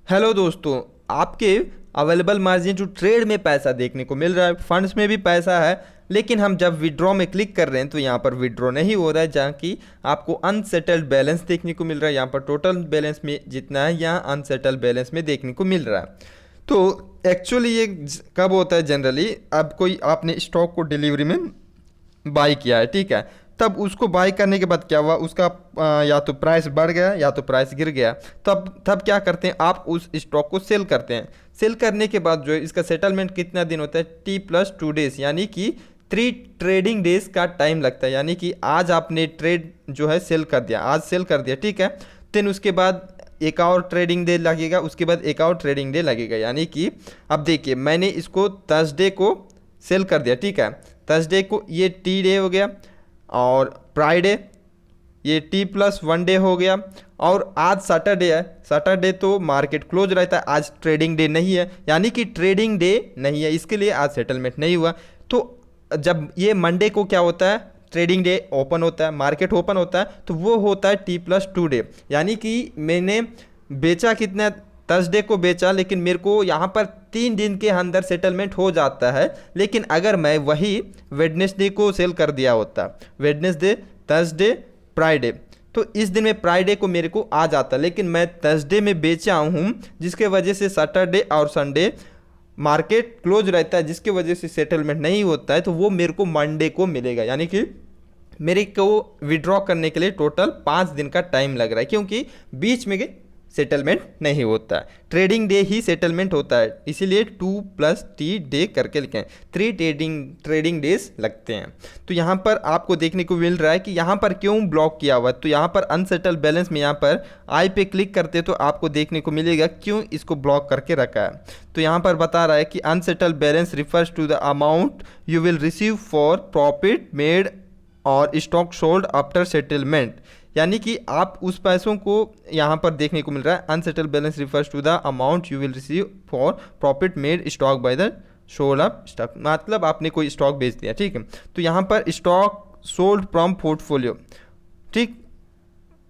Hello दोस्तों, आपके available margin जो ट्रेड में पैसा देखने को मिल रहा है, फंड्स में भी पैसा है, लेकिन हम जब विड्रॉ में क्लिक कर रहे हैं तो यहाँ पर विड्रॉ नहीं हो रहा है, जहाँ की आपको अनसेटल्ड बैलेंस देखने को मिल रहा है। यहाँ पर टोटल बैलेंस में जितना है, यहाँ अनसेटल्ड बैलेंस में देखने को मिल रहा है। तो एक्चुअली ये कब होता है जनरली, अब कोई आपने स्टॉक को डिलीवरी में बाई किया है, ठीक है, तब उसको बाई करने के बाद क्या हुआ, उसका या तो प्राइस बढ़ गया या तो प्राइस गिर गया। तब क्या करते हैं, आप उस स्टॉक को सेल करते हैं। सेल करने के बाद जो है इसका सेटलमेंट कितना दिन होता है, T+2 डेज, यानी कि 3 ट्रेडिंग डेज का टाइम लगता है। यानी कि आज आपने ट्रेड जो है सेल कर दिया, आज सेल कर दिया, ठीक है, देन उसके बाद एक और ट्रेडिंग डे लगेगा, उसके बाद एक और ट्रेडिंग डे लगेगा। यानी कि अब देखिए, मैंने इसको थर्सडे को सेल कर दिया, ठीक है, थर्सडे को ये T डे हो गया, और फ्राइडे ये T+1 डे हो गया, और आज सैटरडे है। सैटरडे तो मार्केट क्लोज रहता है, आज ट्रेडिंग डे नहीं है, यानी कि ट्रेडिंग डे नहीं है, इसके लिए आज सेटलमेंट नहीं हुआ। तो जब ये मंडे को क्या होता है, ट्रेडिंग डे ओपन होता है, मार्केट ओपन होता है, तो वो होता है T+2 डे। यानी कि मैंने बेचा कितना, थर्सडे को बेचा, लेकिन मेरे को यहाँ पर 3 दिन के अंदर सेटलमेंट हो जाता है। लेकिन अगर मैं वही वेडनेसडे को सेल कर दिया होता, वेडनेसडे, थर्सडे, फ्राइडे, तो इस दिन में फ्राइडे को मेरे को आ जाता, लेकिन मैं थर्सडे में बेचा हूँ, जिसके वजह से सैटरडे और संडे मार्केट क्लोज रहता है, जिसके वजह से सेटलमेंट नहीं होता है, तो वो मेरे को मंडे को मिलेगा। यानी कि मेरे को विड्रॉ करने के लिए टोटल 5 दिन का टाइम लग रहा है, क्योंकि बीच में सेटलमेंट नहीं होता है, ट्रेडिंग डे ही सेटलमेंट होता है, इसीलिए 2+T डे करके लिखें, 3 ट्रेडिंग डेज लगते हैं। तो यहाँ पर आपको देखने को मिल रहा है कि यहाँ पर क्यों ब्लॉक किया हुआ है। तो यहाँ पर अनसेटल्ड बैलेंस में यहाँ पर आई पे क्लिक करते तो आपको देखने को मिलेगा क्यों इसको ब्लॉक करके रखा है। तो यहाँ पर बता रहा है कि unsettled balance refers to the amount you will receive for profit made और स्टॉक सोल्ड आफ्टर सेटलमेंट। यानी कि आप उस पैसों को यहाँ पर देखने को मिल रहा है, unsettled balance refers to the amount you will receive for profit made stock by the sold off stock, मतलब आपने कोई स्टॉक बेच दिया, ठीक है। तो यहाँ पर स्टॉक सोल्ड फ्रॉम पोर्टफोलियो, ठीक,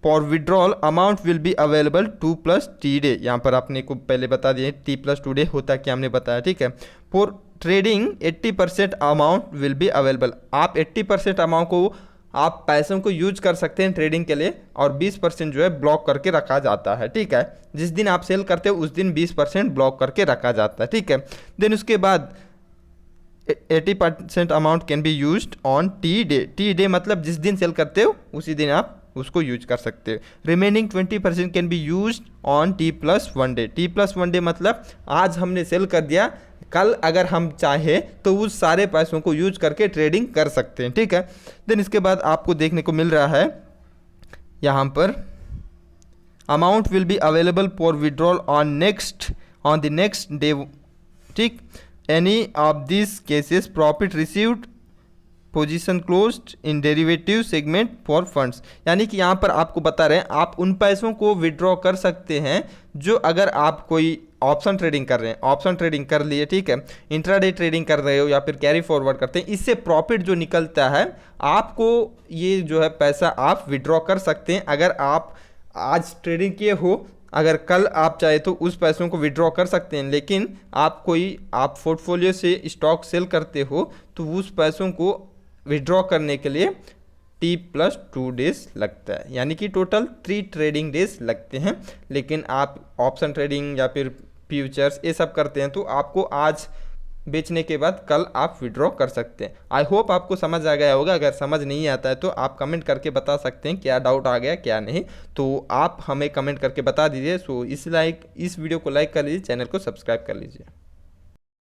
for withdrawal amount will be available 2+T day. यहाँ पर आपने को पहले बता दिए T+2 डे होता क्या हमने बताया, ठीक है। For trading 80% amount will be available, आप 80% अमाउंट को आप पैसों को यूज कर सकते हैं ट्रेडिंग के लिए, और 20% जो है ब्लॉक करके रखा जाता है, ठीक है। जिस दिन आप सेल करते हो उस दिन 20% ब्लॉक करके रखा जाता है, ठीक है। देन उसके बाद 80% amount can be used on T day. T day मतलब जिस दिन सेल करते हो उसी दिन आप उसको यूज कर सकते हो। Remaining 20% can be used on T+1 day. T+1 day मतलब आज हमने सेल कर दिया, कल अगर हम चाहे तो उस सारे पैसों को यूज करके ट्रेडिंग कर सकते हैं, ठीक है। देन इसके बाद आपको देखने को मिल रहा है यहाँ पर amount will be available for withdrawal on the next day, ठीक। Any of this cases profit received position closed in derivative segment for funds. यानी कि यहाँ पर आपको बता रहे हैं आप उन पैसों को विड्रॉ कर सकते हैं जो अगर आप कोई ऑप्शन ट्रेडिंग कर रहे हैं, ऑप्शन ट्रेडिंग कर लिए, ठीक है, इंट्राडे ट्रेडिंग कर रहे हो या फिर कैरी फॉरवर्ड करते हैं, इससे प्रॉफिट जो निकलता है आपको ये जो है पैसा आप विड्रॉ कर सकते हैं। अगर आप आज ट्रेडिंग किए हो, अगर कल आप चाहे तो उस पैसों को विड्रॉ कर सकते हैं, लेकिन आप पोर्टफोलियो से स्टॉक सेल करते हो तो उस पैसों को विड्रॉ करने के लिए T+2 डेज लगता है, यानी कि टोटल 3 ट्रेडिंग डेज लगते हैं। लेकिन आप ऑप्शन ट्रेडिंग या फिर फ्यूचर्स ये सब करते हैं तो आपको आज बेचने के बाद कल आप विड्रॉ कर सकते हैं। आई होप आपको समझ आ गया होगा। अगर समझ नहीं आता है तो आप कमेंट करके बता सकते हैं क्या डाउट आ गया क्या नहीं, तो आप हमें कमेंट करके बता दीजिए। सो इस वीडियो को लाइक कर लीजिए, चैनल को सब्सक्राइब कर लीजिए।